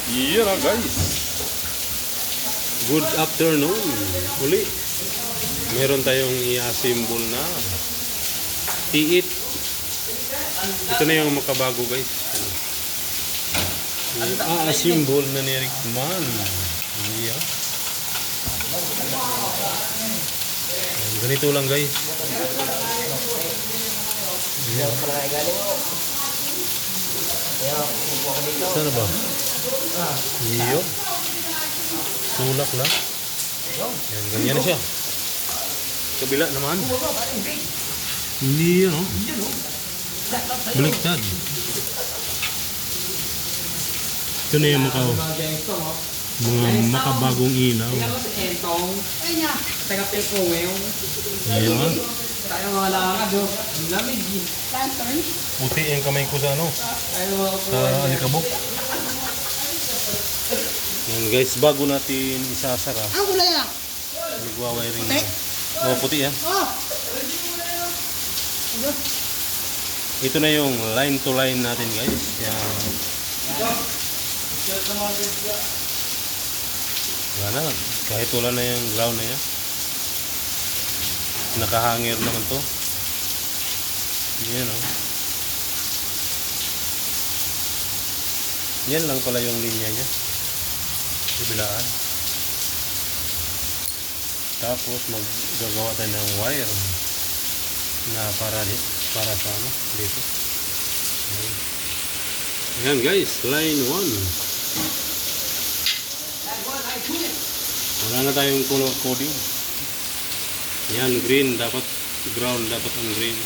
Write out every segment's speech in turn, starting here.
Iya na guys. Good afternoon. Uli. Meron tayong i-assemble na tiit. Ito na yung makabago guys. I-assemble na ni Rickman. Iya. Ganito lang guys. Iya. Sana ba? Iyo. Tulak lang. Yan, ganyan na siya. Kabila naman. Hindi yun, no? Baliktad. Ito na yung mga makabagong ilaw. Ayan. Puti yung kamay ko sa ano? Sa alikabok. Yan guys, bago natin isasara. Ang gulay ah. Nagwa-wiring na. Oh, puti yan. Ito na yung line to line natin guys. Yan. Wala na. Kahit wala na yung ground na yan. Nakahangir naman to. Yan o. Yan lang pala yung linya niya. Kabilaan. Tapos maggagawa tayo ng wire na para sa ano dito. Ayan guys, line 1. Wala na tayong color coding. Yan, green dapat, ground dapat ang green.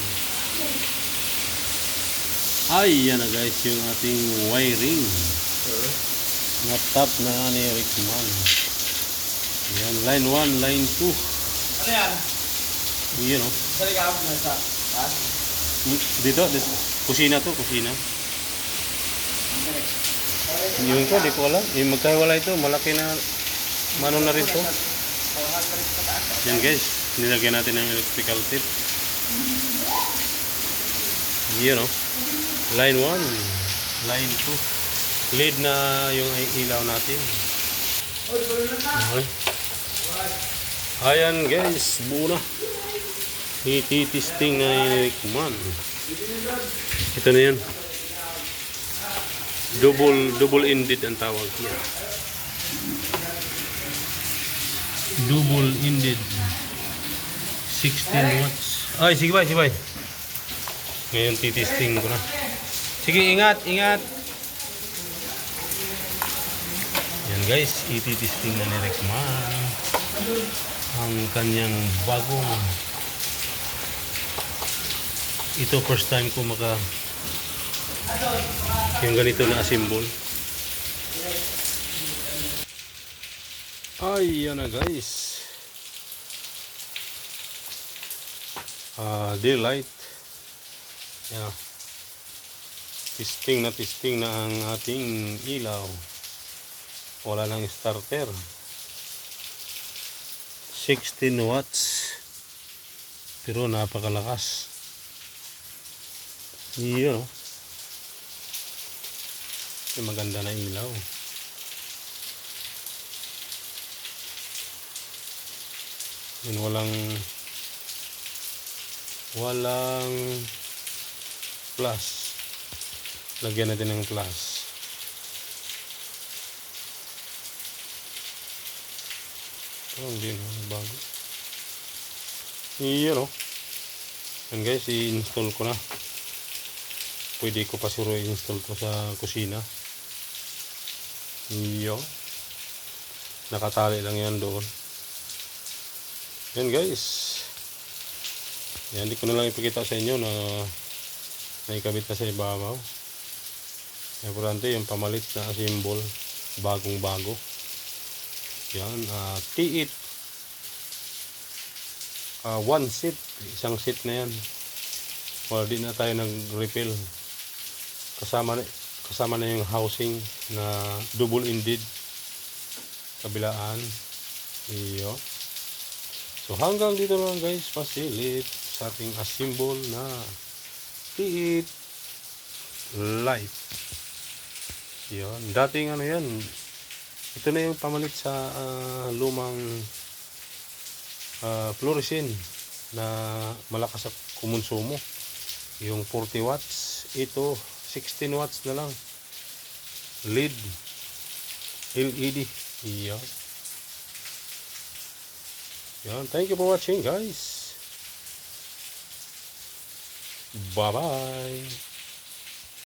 Ay, yan na guys yung ating wiring. Na top na ni Rickman. Yan, line 1, line 2. Ano yan? Yan o. Sali ka ako na sa... Ha? Dito, kusina to, kusina. Yung ko, di ko alam. Magkahiwala ito, malaki na, mano na rin to. Yan guys, nilagyan natin ng electrical tape. Yan o. Line 1, line 2. Lead na yung ilaw natin. Okay. Ayan guys, buo na. Ititisting na ni Rickman. Ito na yan. Double ended ang tawag niya. Double ended. 16 watts. Ay, sige bay, sige bay. Ngayon titisting ko na. Sige, ingat, ingat. Yan guys, ititisting na ni Rickman ang kanyang bagong. Ito first time ko yung ganito na assemble. Ay, yan na guys. Daylight. Yeah. Testing na ang ating ilaw. Wala lang starter. 16 watts. Pero napakalakas. Iyo. Yung maganda na ilaw. Yun, walang plus. Lagyan natin ng plus. Oh, hindi na bago. Iyon o. Yan guys, i-install ko na. Pwede ko pa siguro i-install ko sa kusina. Iyon. Nakatali lang yan doon. Yan guys. Yan, hindi ko na lang ipakita sa inyo na naikabit na sa ibabaw. Importante yung pamalit na symbol. Bagong bago. Yan, tiit. One seat. Isang seat na yan. Wala din na tayo nag-refill. Kasama na yung housing na double ended. Kabilaan. Iyo. So hanggang dito lang guys. Pasilit sa ating assemble na tiit light. Yan. Dating ano yan. Ito na yung pamalit sa lumang fluorescent na malakas sa kumonsumo. Yung 40 watts. Ito 16 watts na lang. LED. LED. Yan. Yan. Thank you for watching, guys. Bye-bye.